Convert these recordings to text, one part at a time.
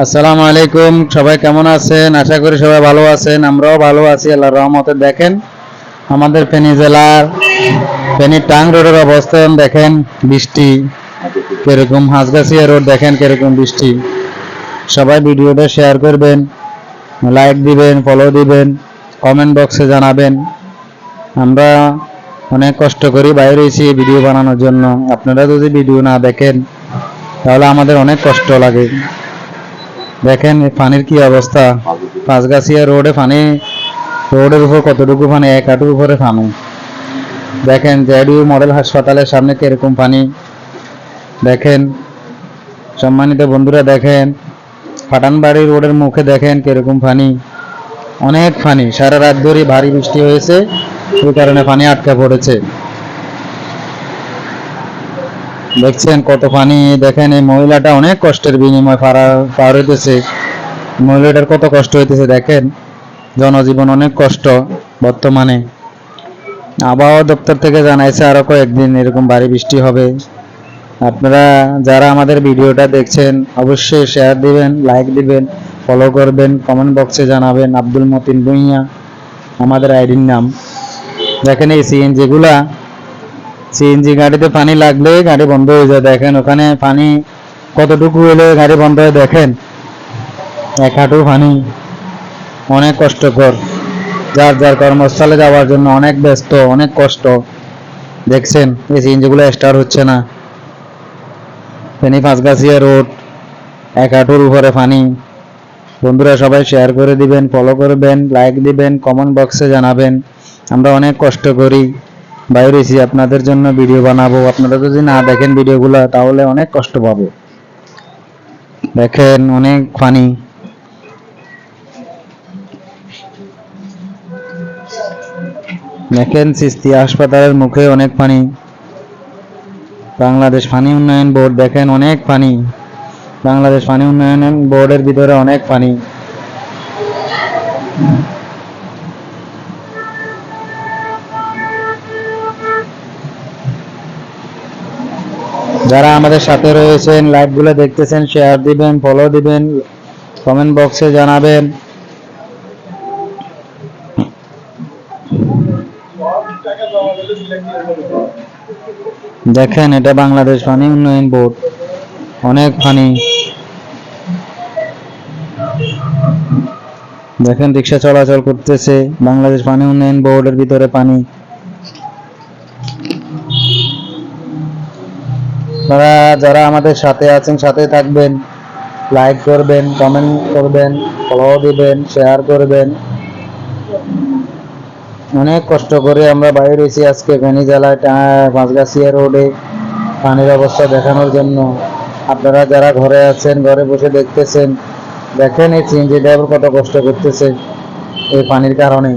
আসসালামু আলাইকুম, সবাই কেমন আছেন? আশা করি সবাই ভালো আছেন। আমরাও ভালো আছি আল্লাহর রহমতে। দেখেন আমাদের ফেনী জেলার ফেনী টাং রোডের অবস্থান দেখেন, বৃষ্টি কিরকম, হাঁসগাছিয়া রোড দেখেন কিরকম বৃষ্টি। সবাই ভিডিওটা শেয়ার করবেন, লাইক দিবেন, ফলো দিবেন, কমেন্ট বক্সে জানাবেন। আমরা অনেক কষ্ট করি বাইরে এসে ভিডিও বানানোর জন্য। আপনারা যদি ভিডিও না দেখেন তাহলে আমাদের অনেক কষ্ট লাগে। দেখেন পানির কি অবস্থা, পাঁচগাছিয়া রোডে পানি, রোডের উপর কতটুকু পানি, এক হাঁটুর উপরে পানি। দেখেন জেডিইউ মডেল হাসপাতালের সামনে কিরকম পানি। দেখেন সম্মানিত বন্ধুরা, দেখেন পাঠানবাড়ি রোডের মুখে দেখেন কিরকম পানি, অনেক পানি। সারা রাত ধরে ভারী বৃষ্টি হয়েছে, এই কারণে পানি আটকা পড়েছে। দেখছেন কত পানি। দেখেন এই মহিলাটা অনেক কষ্টের বিনিময় পার হইতেছে। মহিলাটার কত কষ্ট হইতেছে দেখেন। জনজীবন অনেক কষ্ট বর্তমানে। আবহাওয়া দপ্তর থেকে জানাইছে আরো কয়েকদিন এরকম ভারী বৃষ্টি হবে। আপনারা যারা আমাদের ভিডিওটা দেখছেন অবশ্যই শেয়ার দিবেন, লাইক দিবেন, ফলো করবেন, কমেন্ট বক্সে জানাবেন। আব্দুল মতিন ভুঁইয়া আমাদের আইডির নাম। দেখেন এই সিএনজি গাড়িতে পানি লাগলে গাড়ি বন্ধ হয়ে যায়। দেখেন ওখানে পানি কতটুকু হলে গাড়ি বন্ধ হয়। দেখেন এক হাঁটু পানি, অনেক কষ্টকর। যার যার কর্মস্থলে যাওয়ার জন্য অনেক ব্যস্ত, অনেক কষ্ট। দেখছেন এই সিএনজিগুলো স্টার্ট হচ্ছে না। ফেনী পাঁচগাছিয়া রোড, এক হাঁটুর উপরে পানি। বন্ধুরা সবাই শেয়ার করে দিবেন, ফলো করবেন, লাইক দিবেন, কমেন্ট বক্সে জানাবেন। আমরা অনেক কষ্ট করি বাইরে এসে আপনাদের জন্য ভিডিও বানাবো। আপনারা যদি না দেখেন ভিডিওগুলো তাহলে অনেক কষ্ট পাবো। দেখেন অনেক পানি। দেখেন সিস্তি হাসপাতালের মুখে অনেক পানি। বাংলাদেশ পানি উন্নয়ন বোর্ড দেখেন অনেক পানি। বাংলাদেশ পানি উন্নয়ন বোর্ডের ভিতরে অনেক পানি। যারা আমাদের সাথে রয়েছেন, লাইভগুলো দেখতেছেন, শেয়ার দিবেন, ফলো দিবেন, কমেন্ট বক্সে জানাবেন। দেখেন এটা বাংলাদেশ পানি উন্নয়ন বোর্ড, অনেক পানি। দেখেন রিক্সা চলাচল করতেছে, বাংলাদেশ পানি উন্নয়ন বোর্ডের ভিতরে পানি। তারা যারা আমাদের সাথে আছেন সাথে থাকবেন, লাইক করবেন, কমেন্ট করবেন, ফলো দিবেন, শেয়ার করবেন। অনেক কষ্ট করে আমরা বাইরে এসেছি আজকে ফেনী জেলায় পাঁচগাছিয়া রোডে পানির অবস্থা দেখানোর জন্য। আপনারা যারা ঘরে আছেন, ঘরে বসে দেখতেছেন, দেখেন এই সিএনজি ড্রাইভার কত কষ্ট করতেছে এই পানির কারণে।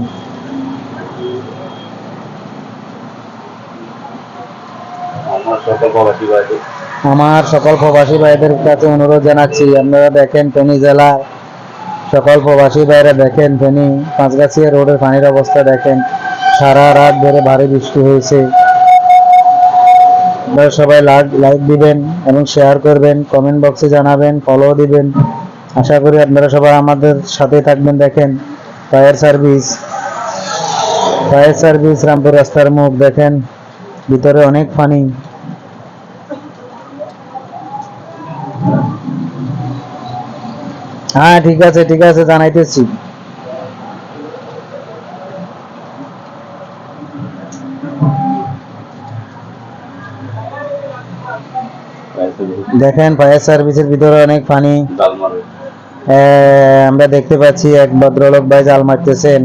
আমার সকল প্রবাসী ভাইদের কাছে অনুরোধ জানাচ্ছি, আপনারা দেখেন ফেনী জেলার সকল প্রবাসী ভাইরা দেখেন ফেনী পাঁচগাছিয়া রোডের পানির অবস্থা দেখেন। সারা রাত ধরে ভারী বৃষ্টি হয়েছে। আপনারা সবাই লাইক দিবেন এবং শেয়ার করবেন, কমেন্ট বক্সে জানাবেন, ফলো দিবেন। আশা করি আপনারা সবাই আমাদের সাথে থাকবেন। দেখেন ফায়ার সার্ভিস রামপুর রাস্তার মুখ দেখেন, ভিতরে অনেক পানি। হ্যাঁ ঠিক আছে জানাইতেছি। দেখেন ফায়ার সার্ভিসের ভিতরে অনেক পানি। আমরা দেখতে পাচ্ছি এক ভদ্রলোক ভাই জাল মারতেছেন,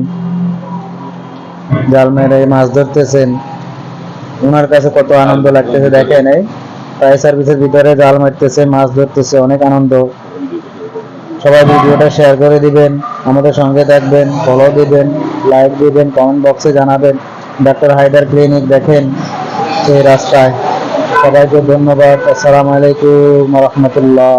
জাল মেরে মাছ ধরতেছেন। ওনার কাছে কত আনন্দ লাগতেছে দেখেন। এই ফায়ার সার্ভিসের ভিতরে জাল মারতেছে, মাছ ধরতেছে, অনেক আনন্দ। সবাই ভিডিওটা শেয়ার করে দিবেন, আমাদের সঙ্গে থাকবেন, ফলো দিবেন, লাইক দিবেন, কমেন্ট বক্সে জানাবেন। ডাক্তার হায়দার ক্লিনিক দেখেন এই রাস্তায়। সবাইকে ধন্যবাদ। আসসালামু আলাইকুম ওয়া রাহমাতুল্লাহ।